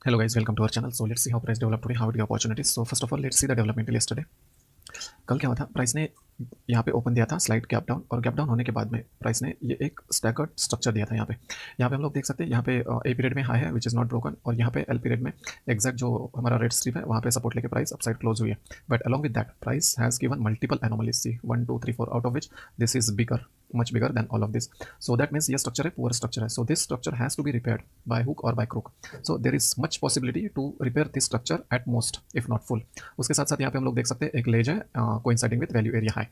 Hello guys, welcome to our channel. So let's see how price developed today, how it got opportunities. So first of all, let's see the development yesterday. कल क्या हुआ था, price ने यहाँ पे open दिया था slide gap down, और गैप डाउन होने के बाद में प्राइस ने ये एक स्टैगर्ड स्ट्रक्चर दिया था। यहाँ पे हम लोग देख सकते हैं, यहाँ पे ए पीरियड में हाई है विच इज़ नॉट ब्रोकन, और यहाँ पे एल पीरियड में एग्जैक्ट जो हमारा रेड स्ट्रिप है वहाँ पे सपोर्ट लेके प्राइस अपसाइड क्लोज हुई है। But along with that price has given multiple anomalies, see 1 2 3 4, out of which this is bigger, much bigger than all of this. So that means ये structure है, poor structure है. So this structure has to be repaired by hook or by crook. So there is much possibility to repair this structure at most, if not full. उसके साथ साथ यहाँ पे हम लोग देख सकते हैं एक लेज है coinciding with value area high.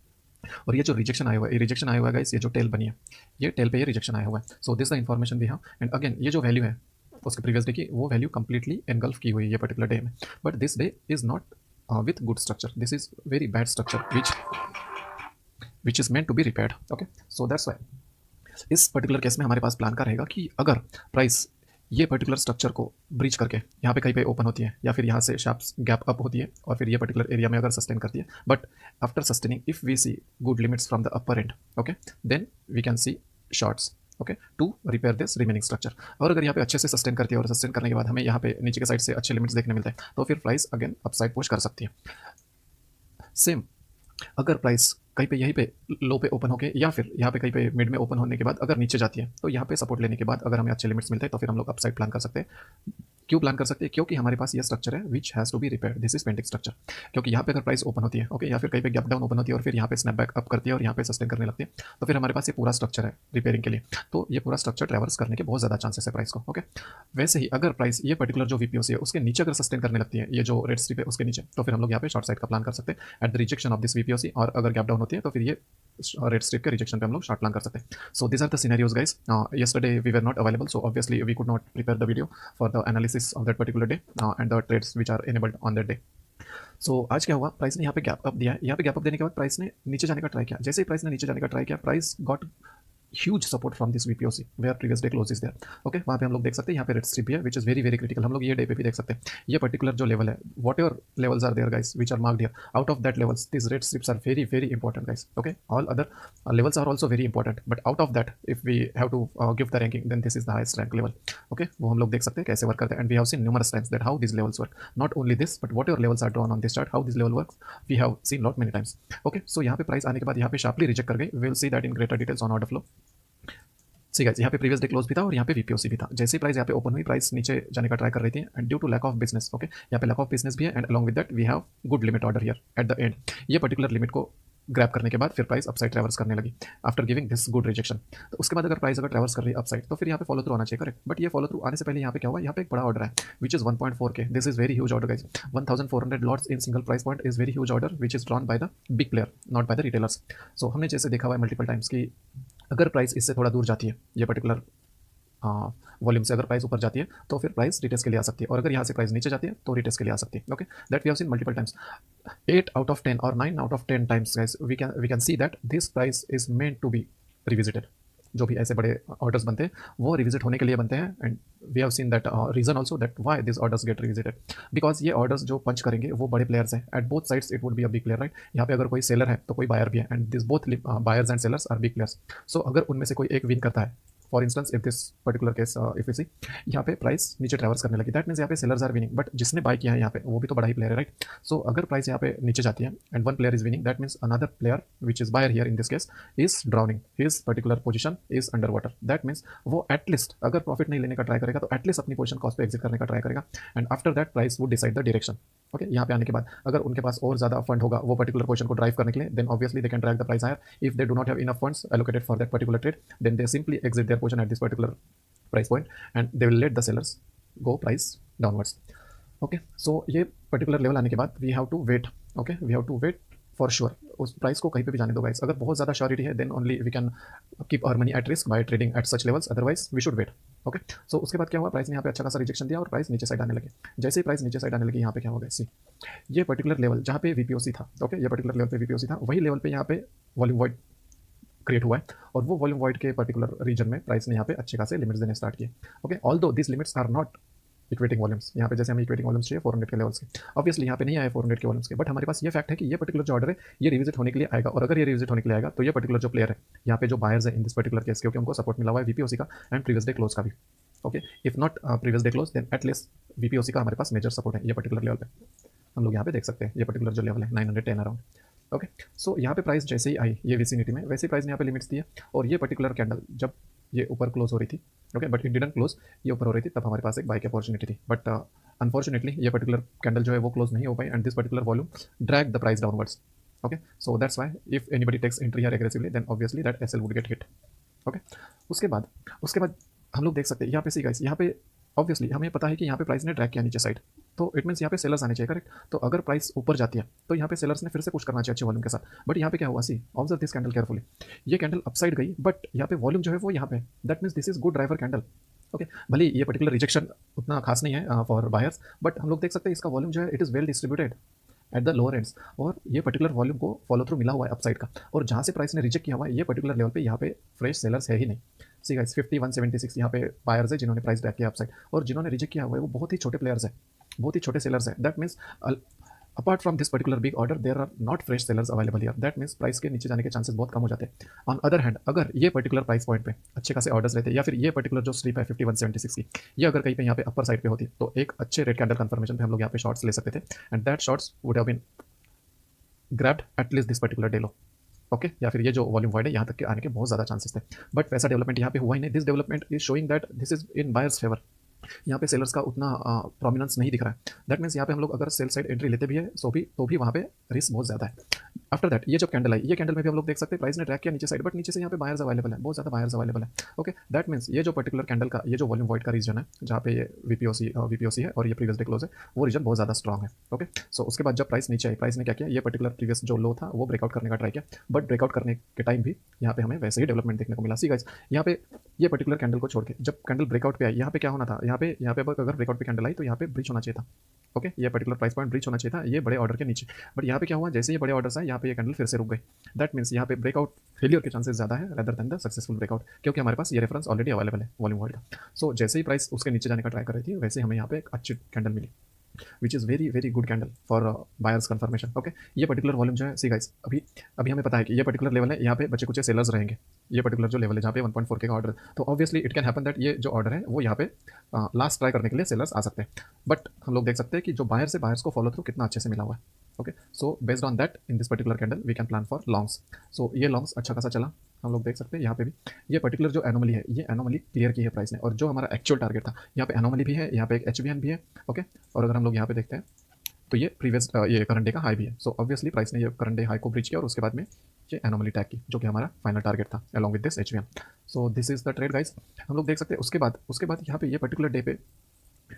और ये जो रिजेक्शन आया हुआ है, ये रिजेक्शन आया हुआ है गाइस, ये जो टेल बनी है, ये टेल पे ये रिजेक्शन आया हुआ है. So this the information we have. And again ये जो वैल्यू है उसके प्रीवियस डे की, वो वैल्यू कंप्लीटली एनगल्फ की हुई है ये पर्टिकुलर डे में. But this day is not with good structure, this is very bad structure which is meant to be repaired. Okay, so that's why इस पर्टिकुलर केस में हमारे पास प्लान का रहेगा कि अगर प्राइस ये पर्टिकुलर स्ट्रक्चर को ब्रीच करके यहाँ पे कहीं पे ओपन होती है, या फिर यहाँ से शार्प गैप अप होती है, और फिर ये पर्टिकुलर एरिया में अगर सस्टेन करती है, but after sustaining if we see good limits from the upper end, okay, then we can see shorts, okay, to repair this remaining structure. और अगर यहाँ पे अच्छे से सस्टेन करती है और सस्टेन करने के बाद हमें यहाँ पे नीचे के साइड से अच्छे लिमिट्स देखने मिलते हैं, तो फिर प्राइस अगेन अपसाइड पुश कर सकती है. सेम अगर प्राइस कहीं पे यहीं पे लो पे ओपन होके, या फिर यहाँ पे कहीं पे मिड में ओपन होने के बाद अगर नीचे जाती है, तो यहाँ पे सपोर्ट लेने के बाद अगर हमें अच्छे लिमिट्स मिलते हैं, तो फिर हम लोग अपसाइड प्लान कर सकते हैं. क्यों प्लान कर सकते हैं? क्योंकि हमारे पास ये स्ट्रक्चर है which has to be repair, this is painting structure. क्योंकि यहाँ पे अगर प्राइस ओपन होती है, ओके, या फिर कहीं पे गैप डाउन ओपन होती है और फिर यहाँ पे स्नैप बैक अप करती है और यहाँ पे सस्टेन करने लगती है, तो फिर हमारे पास ये पूरा स्ट्रक्चर है रिपेयरिंग के लिए. तो ये पूरा स्ट्रक्चर ट्रैवर्स करने के बहुत ज़्यादा चांसेस है प्राइस को. ओके, वैसे ही अगर प्राइस ये पर्टिकुलर जो वीपीओसी है उसके नीचे अगर सस्टेन करने लगती है, ये जो रेड स्ट्रिप है उसके नीचे, तो फिर हम लोग यहाँ पे शॉर्ट साइड का प्लान कर सकते हैं at the rejection of this VPOC. और अगर गैप डाउन होती है तो फिर ये रेड स्ट्रिप के रिजेक्शन पे हम लोग शॉर्ट प्लान कर सकते हैं. So this are the scenarios guys. Yesterday we were not available, so obviously we could not prepare the video for the analysis of that particular day and the trades which are enabled on that day. सो आज क्या हुआ, price ने यहाँ पे gap up दिया है. यहाँ पे गैप अप देने के बाद प्राइस ने नीचे जाने का ट्राई किया. जैसे ही प्राइस ने नीचे जाने का ट्राई किया, price got huge support from this VPOC where previous day close is there. Okay, वहाँ पे हम लोग देख सकते हैं, यहाँ पे रेड स्ट्रिप भी है which is very very critical. हम लोग ये डे पे भी देख सकते हैं. ये पर्टिकुलर जो लेवल है, whatever levels are there guys which are marked here, out of that levels these red strips are very very important guys. Okay, all other levels are also very important, but out of that if we have to give the ranking, then this is the highest rank level. Okay, वो हम लोग देख सकते हैं कैसे work करते हैं. And we have seen numerous times that how these levels work. Not only this, but whatever levels are drawn on this chart, how this level works, we have seen lot many times. Okay, so यहाँ पे price आने के बाद यहाँ पे sharply reject कर गई. We will see that in greater details on order flow. See guys, यहाँ पे प्रीवियस डे क्लोज भी था और यहाँ पे वीपीओसी भी था. जैसे ही प्राइस यहाँ पे ओपन हुई, प्राइस नीचे जाने का ट्राई कर रही थी and due to lack of business, okay, यहाँ पे लैक ऑफ बिजनेस भी है and along with that we have good limit order here at the end. ये पर्टिकुलर लिमिट को ग्रैब करने के बाद फिर प्राइस अपसाइड ट्रैवर्स करने लगी after giving this good rejection. तो उसके बाद अगर प्राइस अगर ट्रैवर्स कर रही है अपसाइड, तो फिर यहाँ पे फॉलो थ्रू आना चाहिए, करेक्ट. बट ये फॉलो थ्रू आने से पहले यहाँ पे क्या हुआ, यहाँ पे एक बड़ा ऑर्डर है विच is 1.4 K. This is very huge order guys. 1400 lots in single price point is very huge order which is drawn by the big player, not by the retailers. So हमने जैसे देखा हुआ है मल्टीपल टाइम्स की अगर price इससे थोड़ा दूर जाती है, ये पर्टिकुलर वॉल्यूम से अगर प्राइस ऊपर जाती है, तो फिर प्राइस रिटेस्ट के लिए आ सकती है, और अगर यहाँ से प्राइस नीचे जाती है तो रिटेस्ट के लिए आ सकती है. Okay, that we have seen multiple times. 8 out of 10 और 9 out of 10 times guys we can see that this price is meant to be revisited. जो भी ऐसे बड़े ऑर्डर्स बनते हैं वो रिविजिट होने के लिए बनते हैं. And we have seen that reason also that why this orders get revisited, because ये ऑर्डर्स जो पंच करेंगे वो बड़े प्लेयर्स हैं. At both sides it would be a big player, right. यहाँ पे अगर कोई सेलर है तो कोई बायर भी है, and this both buyers and sellers are big players. So अगर उनमें से कोई एक विन करता है, for instance if this particular case if you see यहाँ पे प्राइस नीचे ट्रैवर्स करने लगी, दैट मीन्स यहाँ पे सेलर्स आर विनिंग, बट जिसने बाय किया है यहाँ पे वो भी तो बड़ा ही प्लेयर है, राइट. सो अगर प्राइस यहाँ पे नीचे जाती है and one player is winning, that means another player which is buyer here in this case is drowning, his particular position is under water. दैट मीन्स वो एटलीस्ट अगर प्रॉफिट नहीं लेने का ट्राई करेगा तो एटलीस्ट अपनी पोजीशन कॉस्ट पे एग्जिट करने का ट्राई करेगा. And after that price would decide the direction. Okay, यहाँ पे आने के बाद अगर उनके पास और ज़्यादा फंड होगा वो पर्टिकुलर पोजीशन को ड्राइव करने के लिए, then obviously they can drag the price higher. If they do not have enough funds allocated for that particular trade, then they simply exit their position at this particular price point and they will let the sellers go price downwards. Okay, so ये particular level आने के बाद we have to wait. Okay, we have to wait for sure. उस price को कहीं पे भी जाने दो गाइस. अगर बहुत ज़्यादा श्योरिटी है then only we can keep our money at risk by trading at such levels, otherwise we should wait. Okay, so उसके बाद क्या हुआ, प्राइस ने यहाँ पे अच्छा खासा रिजेक्शन दिया और प्राइस नीचे साइड आने लगे. जैसे ही प्राइस नीचे साइड आने लगी, यहाँ पे क्या होगा, सी ये पर्टिकुलर लेवल जहाँ पे वीपीओसी था, ओके, ये पर्टिकुलर लेवल पे वीपीओसी था, वही लेवल पे यहाँ पे वॉल्यूम वॉइड क्रिएट हुआ है, और वो वॉल्यूम वॉइड के पर्टिकुलर रीजन में प्राइस ने यहाँ पे अच्छे खासे लिमिट्स देने स्टार्ट किए. Okay, although this limits are not equating volumes. यहाँ पे जैसे हमें इक्वेटिंग वॉल्यूम्स चाहिए 400 के लेवल्स के, ऑब्वियसली यहाँ पे नहीं आए 400 के वॉल्यूम्स के, बट हमारे पास ये फैक्ट है कि ये पर्टिकुलर जो ऑर्डर है ये रिविजिट होने के लिए आएगा. और अगर ये रिविजिट होने के लिए आएगा तो ये पर्टिकुलर जो प्लेयर है यहाँ पे जो बायर्स है इन दिस पर्टिकुलर केस, क्योंकि उनको सपोर्ट मिला हुआ है वीपीओसी का एंड प्रीवियस डे क्लोज का भी. Okay, if not previous day close then at least VPOC का हमारे पास मेजर सपोर्ट है ये पर्टिकुलर लेवल पे। हम लोग यहाँ पे देख सकते हैं ये पर्टिकुलर जो लेवल है 910 अराउंड। ओके, सो यहाँ पे प्राइस जैसे ही आई ये विसिनिटी में, वैसे ही प्राइस ने यहाँ पे लिमिट्स दिए, और ये पर्टिकुलर कैंडल जब ये ऊपर क्लोज हो रही थी, okay, but it didn't close, ये ऊपर हो रही थी, तब हमारे पास एक बाई की अपॉर्चुनिटी थी, बट अनफॉर्चुनेटली ये पर्टिकुलर कैंडल जो है वो क्लोज नहीं हो पाई, and this particular volume drag the price downwards. Okay, so that's why if anybody takes entry here aggressively then obviously that SL would get hit. Okay, उसके बाद हम लोग देख सकते हैं यहाँ पे सी गाइस, यहाँ पे ऑब्वियसली हमें पता है कि यहाँ पे प्राइस ने ड्रैग किया नीचे साइड, तो इट मीन्स यहाँ पे सेलर्स आने चाहिए, करेक्ट। तो अगर प्राइस ऊपर जाती है तो यहाँ पे सेलर्स ने फिर से पुश करना चाहिए अच्छे वॉल्यूम के साथ, बट यहाँ पे क्या हुआ, सी ऑब्जर्व दिस कैंडल केयरफुली, ये कैंडल अपसाइड गई, बट यहाँ पे वॉल्यूम जो है वो यहाँ पे, that means this is good driver candle. Okay, भले ये पर्टिकुलर रिजेक्शन उतना खास नहीं है फॉर बायर्स, बट हम लोग देख सकते हैं इसका वॉल्यूम जो है it is well distributed at the lower ends, और ये पर्टिकुलर वॉल्यूम को फॉलो थ्रू मिला हुआ है अपसाइड का, और जहाँ से प्राइस ने रिजेक्ट किया हुआ है ये पर्टिकुलर लेवल पे यहाँ पे फ्रेश सेलर्स है ही नहीं। सी गाइस 5176 यहाँ पे बायर्स है जिन्होंने प्राइस ड्रैग किया अपसाइड, और जिन्होंने रिजेक्ट किया हुआ है वो बहुत ही छोटे प्लेयर्स है, बहुत ही छोटे सेलर्स है। That means apart from this particular big order there are not fresh sellers available here, that means price के नीचे जाने के चांसेस बहुत कम हो जाते हैं। ऑन अदर हैंड अगर ये पर्टिकुलर प्राइस पॉइंट पे अच्छे खासे ऑर्डर्स रहते, या फिर ये पर्टिकुलर जो स्लिप है 5176 की, ये अगर कहीं पे यहाँ पे अपर साइड पे होती तो एक अच्छे रेड कैंडल कंफर्मेशन पे हम लोग यहाँ पे शॉर्ट्स ले सकते थे, and that shorts would have been grabbed at least this particular day low. Okay, या फिर ये जो वॉल्यूम वाइड है यहाँ तक के आने के बहुत ज़्यादा चांसेस थे, बट वैसा डेवलपमेंट यहाँ पे हुआ ही नहीं। This development is showing that this is in buyers favour, यहाँ पे सेलर्स का उतना प्रोमिनेंस नहीं दिख रहा है। दैट मीन्स यहाँ पे हम लोग अगर सेल साइड एंट्री लेते भी है तो भी वहाँ पे रिस्क बहुत ज़्यादा है। आफ्टर दैट ये जब कैंडल आई, ये कैंडल में भी हम लोग देख सकते हैं प्राइस ने ट्रैक किया नीचे साइड, बट नीचे से यहाँ पे बायर्स अवेलेबल है, बहुत ज़्यादा बायर्स अवेलेबल है। ओके, दैट मीन्स ये जो पर्टिकुलर कैंडल का ये जो वॉल्यूम वाइड का रीजन है जहाँ पे ये वीपीओसी है और ये प्रीवियस डे क्लोज है, वो रीजन बहुत ज़्यादा स्ट्रॉग है। ओके, सो उसके बाद जब प्राइस नीचे आई, प्राइस ने क्या किया, ये पर्टिकुलर प्रीवियस जो लो था वो ब्रेकआउट करने का ट्राई किया, बट ब्रेकआउट करने के टाइम भी यहाँ पे हमें वैसे ही डेवलपमेंट देखने को मिला। सी गाइस, यहाँ पे ये पर्टिकुलर कैंडल को छोड़ के जब कैंडल ब्रेकआउट पे आई, यहाँ पे क्या होना था, यहाँ पे अगर ब्रेकआउट पे कैंडल आई तो यहाँ पे ब्रीच होना चाहिए था। ओके, ये पर्टिकुलर प्राइस पॉइंट ब्रीच होना चाहिए था ये बड़े ऑर्डर के नीचे, बट यहाँ पे क्या हुआ, जैसे ये बड़े ऑर्डर्स आए यहाँ पे ये कैंडल फिर से रुक गई। दैट मीन्स यहाँ पे ब्रेकआउट फेलियर के चांसेस ज़्यादा है rather than the successful breakout, क्योंकि हमारे पास ये रेफरेंस ऑलरेडी अवेलेबल है वॉल्यूम वाइड का। सो जैसे ही प्राइस उसके नीचे जाने का ट्राई कर रही थी, वैसे हमें यहाँ पे एक अच्छी कैंडल मिली, which is very very good candle for buyers confirmation. Okay, ये पर्टिकुलर वॉल्यूम जो है, सी गाइस, अभी अभी हमें पता है कि ये पर्टिकुलर लेवल है, यहाँ पे बच्चे कुछ सेलर्स रहेंगे, ये पर्टिकुलर जो लेवल है जहाँ पे 1.4K का ऑर्डर, तो obviously it can happen that ये जो ऑर्डर है वो यहाँ पे लास्ट ट्राई करने के लिए सेलर्स आ सकते हैं, बट हम लोग देख सकते हैं कि जो बायर्स है बायर्स को फॉलो थ्रू कितना अच्छे से मिला हुआ है। Okay, so based on that in this particular candle we can plan for longs. So ये लॉन्ग्स अच्छा खासा चला, हम लोग देख सकते हैं यहाँ पे भी ये पर्टिकुलर जो एनोमली है, ये एनोमली क्लियर की है प्राइस ने, और जो हमारा एक्चुअल टारगेट था, यहाँ पे एनोमली भी है, यहाँ पे एक एचबीएन भी है। ओके, और अगर हम लोग यहाँ पे देखते हैं तो ये प्रीवियस ये करंट डे का हाई भी है। सो ऑब्वियसली प्राइस ने ये करंट डे हाई को ब्रीच किया और उसके बाद में ये एनोमली टैग की, जो कि हमारा फाइनल टारगेट था along with this HBN. So this is the trade guys, हम लोग देख सकते हैं। उसके बाद यहाँ पे ये पर्टिकुलर डे पे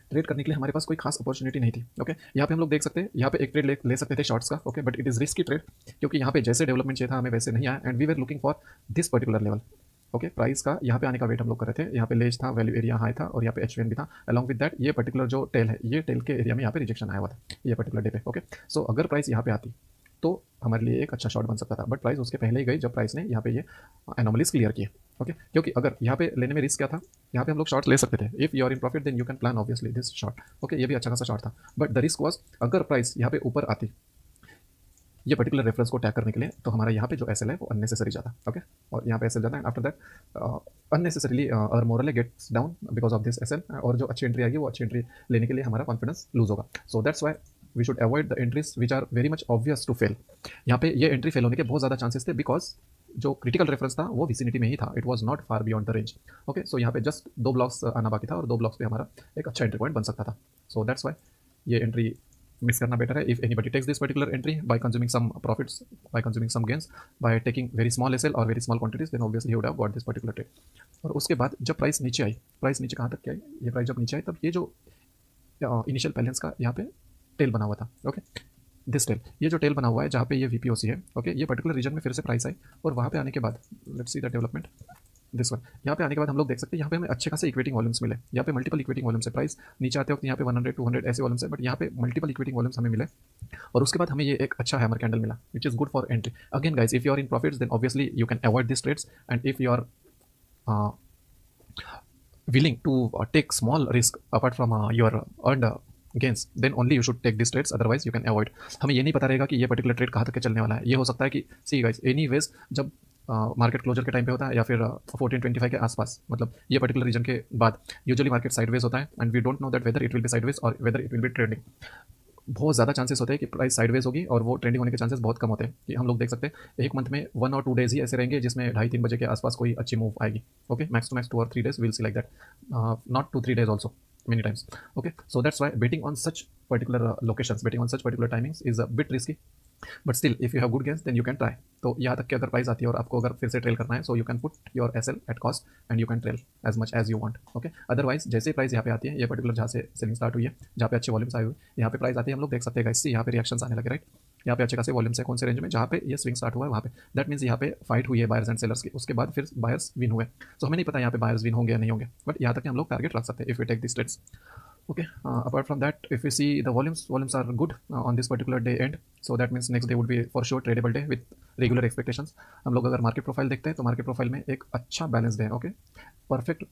ट्रेड करने के लिए हमारे पास कोई खास अपॉर्चुनिटी नहीं थी। ओके, यहाँ पे हम लोग देख सकते हैं, यहाँ पे एक ट्रेड ले सकते थे शॉर्ट्स का। Okay, but it is risky trade, क्योंकि यहाँ पे जैसे डेवलपमेंट चाहिए था हमें वैसे नहीं आया, and we were looking for this particular level. Okay, price का यहाँ पे आने का वेट हम लोग कर रहे थे, यहाँ पे लेज था, वैल्यू एरिया हाई था, और यहाँ पे एचवीएन भी था। अलॉन्ग विद दैट ये पर्टिकुलर जो टेल है, ये टेल के एरिया में यहाँ पे रिजेक्शन आया हुआ था ये पर्टिकुलर डे पे। ओके, सो अगर प्राइस यहाँ पे आती तो हमारे लिए एक अच्छा शॉट बन सकता था, बट प्राइस उसके पहले ही गई जब प्राइस ने यहाँ पे ये एनोमलीज क्लियर किए। ओके, क्योंकि अगर यहाँ पे लेने में रिस्क क्या था, यहाँ पे हम लोग शॉर्ट ले सकते थे। If you are in profit then you can plan obviously this shot. Okay, ये भी अच्छा खासा शॉट था, बट द रिस्क वॉज अगर प्राइस यहाँ पे ऊपर आती ये पर्टिकुलर रेफरेंस को टैग करने के लिए, तो हमारा यहाँ पे जो एसएल है वो अननेसेसरी जाता। ओके, और यहाँ पे एसएल जाता है, आफ्टर दैट अननेसेसरीली और morally gets down because of this SL, और जो अच्छी एंट्री आएगी वो अच्छी एंट्री लेने के लिए हमारा कॉन्फिडेंस लूज होगा। So that's why we should avoid the entries which are very much obvious to fail. यहाँ पे ये एंट्री फेल होने के बहुत ज़्यादा चांसेस थे, बिकॉज जो क्रिटिकल रेफरेंस था वो विसिनिटी में ही था, it was not far beyond the range. Okay, so यहाँ पे जस्ट 2 ब्लॉक्स आना बाकी था, और 2 ब्लॉक्स पे हमारा एक अच्छा एंट्री पॉइंट बन सकता था। सो दैट्स वाई ये एंट्री मिस करना बेटर है। If anybody takes this particular entry by consuming some profits, by consuming some gains, by taking very small SL और very small quantities, then obviously he would have got this particular trade. और उसके बाद जब price नीचे आई, price नीचे कहाँ तक क्या आई, ये प्राइस जब नीचे आई तब ये जो इनिशियल बैलेंस का यहाँ पे टेल बना हुआ था। ओके, दिस टेल, ये जो टेल बना हुआ है जहाँ पे ये वीपीओसी है। ओके, ये पर्टिकुलर रीजन में फिर से प्राइस आई, और वहाँ पे आने के बाद let's see the development this one. यहाँ पे आने के बाद हम लोग देख सकते हैं यहाँ पे हमें अच्छे खासे इक्वेटिंग वॉल्यूम्स मिले, यहाँ पे मल्टीपल इक्वेटिंग वॉल्यूम्स है। प्राइस नीचे आते वक्त यहाँ पे 100 200 ऐसे वॉल्यूम्स है, बट यहाँ पे मल्टीपल इक्वेटिंग वॉल्यूम्स हमें मिले, और उसके बाद हमें ये एक अच्छा हैमर कैंडल मिला which is good for entry. Again guys, if you are in profits then obviously you can avoid this trades, and if you are willing to take small risk apart from your earned gains, then only you should take these trades, otherwise you can avoid। हमें ये नहीं पता रहेगा कि ये particular trade कहाँ तक के चलने वाला है। ये हो सकता है कि सी गाइस एनीवेज जब मार्केट क्लोजर के टाइम पे होता है या फिर 1425 के आसपास, मतलब ये पर्टिकुलर रीजन के बाद यूजुअली मार्केट साइडवेज होता है and we don't know that whether it will be sideways और whether it will be trending. बहुत ज़्यादा चांसेस होते हैं कि प्राइस साइडवेज होगी और वो ट्रेंडिंग होने के चांसेस बहुत कम होते हैं। कि हम लोग देख सकते हैं एक मंथ में 1 और 2 डेज ही ऐसे रहेंगे जिसमें 2:30-3 बजे के आसपास कोई अच्छी मूव आएगी। ओके, मैक्स टू मैक्स 2 और 3 days will see like that, not 2-3 days also many times. Okay, so that's why betting on such particular locations, betting on such particular timings is a bit risky, but still if you have good games then you can try. तो यहाँ तक कि अगर price आती है और आपको अगर फिर से ट्रेल करना है, so you can put your SL at cost and you can trail as much as you want. Okay, otherwise जैसे प्राइस यहाँ पे आती है, ये पर्टिकुलर जहाँ से सेलिंग स्टार्ट हुई है, जहाँ पे अच्छे वॉल्यूम्स आए हुए, यहाँ पे प्राइस आती है, हम लोग देख सकते हैं गाइस, यहाँ पे रिएक्शंस आने लगे, राइट। यहाँ पे अच्छे खासे वॉल्यूम्स है, कौन से रेंज में, जहाँ पे ये स्विंग स्टार्ट हुआ है वहाँ पे। दैट मीन्स यहाँ पे फाइट हुई है बायर्स एंड सेलर्स की, उसके बाद फिर बायर्स विन हुए। सो हमें नहीं पता यहाँ पे बायर्स विन होंगे या नहीं होंगे, बट यहाँ तक हम लोग टारगेट रख सकते हैं if you take this trades. Okay, apart from that, if we see the volumes are good on this particular day end, so that means next day would be for sure tradable day with regular expectations. हम लोग अगर market profile देखते हैं तो market profile में एक अच्छा balance day है। ओके, परफेक्ट,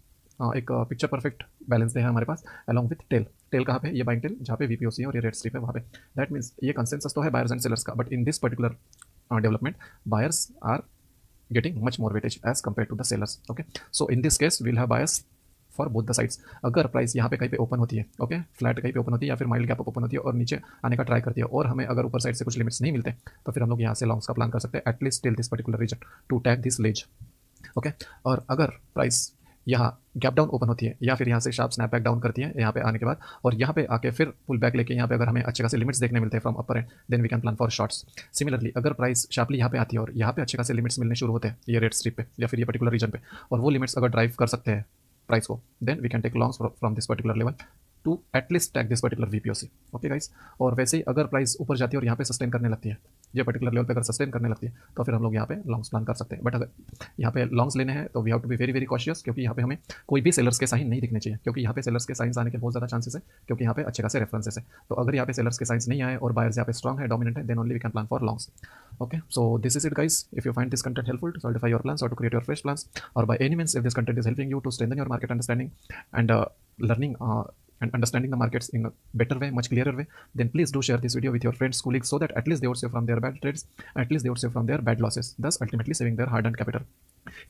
एक पिक्चर परफेक्ट बैलेंस डे है हमारे पास अलॉन्ग विथ टेल। टेल कहाँ पे, ये बाइंग टेल जहाँ पे वीपीओसी है और ये रेड स्ट्रिप है वहाँ पे। दैट मीन्स ये कंसेंसस तो है बायर्स एंड सेलर्स का, but in this particular development buyers are getting much more weightage as compared to the sellers. Okay, so in this case we'll have bias for both the sides. अगर price यहाँ पे कहीं पे open होती है, okay, flat कहीं पे open होती है या फिर माइल्ड गैप अप ओपन होती है और नीचे आने का ट्राई करती है और हमें अगर ऊपर साइड से कुछ लिमिट्स नहीं मिलते, तो फिर हम लोग यहाँ से लॉन्ग्स का प्लान कर सकते हैं at least till this particular region to tag this ledge. Okay, और अगर प्राइस यहाँ गैप डाउन ओपन होती है या फिर यहाँ से शार्प स्नैप बैक डाउन करती है यहाँ पे आने के बाद, और यहाँ पे आके फिर पुल बैक लेके यहाँ पे अगर हमें अच्छे खासे लिमिट्स देखने मिलते हैं from upper end, then we can plan for shorts. Similarly अगर प्राइस शार्पली यहाँ पे आती है और यहाँ पे अच्छे खासे लिमिट्स मिलने शुरू होते हैं ये रेड स्ट्रिप पे या फिर ये पर्टिकुलर रीजन पे, और वो लिमिट्स अगर ड्राइव कर सकते हैं प्राइस को, then we can take longs from this particular level to at least tag this particular VPOC. Okay guys, और वैसे ही अगर प्राइस ऊपर जाती है और यहाँ पे सस्टेन करने लगती है, ये पर्टिकुलर लेवल पे अगर सस्टेन करने लगती है, तो फिर हम लोग यहाँ पे लॉन्ग्स प्लान कर सकते हैं। बट अगर यहाँ पे लॉन्ग्स लेने हैं तो we have to be very very cautious, क्योंकि यहाँ पे हमें कोई भी सेलर्स के साइन नहीं दिखने चाहिए, क्योंकि यहाँ पे सेलर्स के साइंस आने के बहुत ज़्यादा चांसेस है, क्योंकि यहाँ पे अच्छे खासे रेफरेंसेस है। तो अगर यहाँ पे सेलर्स के साइंस नहीं आए और बायर्स यहाँ पे स्ट्रॉन्ग है, डोमिनेंट है, then only we can plan for longs. Okay, so this is it guys. If you find this content helpful to solidify your plans or to create your fresh plans, or by any means if this content is helping you to strengthen your market understanding and learning and understanding the markets in a better way, much clearer way, then please do share this video with your friends, colleagues, so that at least they would save from their bad trades, at least they would save from their bad losses, thus ultimately saving their hard-earned capital.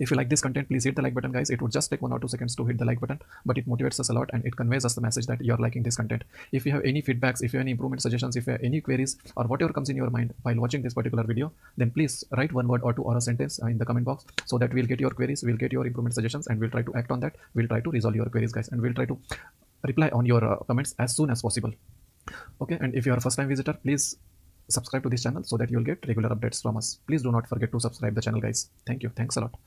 If you like this content, please hit the like button guys. It would just take 1 or 2 seconds to hit the like button, but it motivates us a lot and it conveys us the message that you're liking this content. If you have any feedbacks, if you have any improvement suggestions, if you have any queries or whatever comes in your mind while watching this particular video, then please write one word or two or a sentence in the comment box, so that we'll get your queries, we'll get your improvement suggestions, and we'll try to act on that. We'll try to resolve your queries guys, and we'll try to reply on your comments as soon as possible. Okay, and if you are a first time visitor, please subscribe to this channel so that you'll get regular updates from us. Please do not forget to subscribe the channel guys. Thank you, thanks a lot.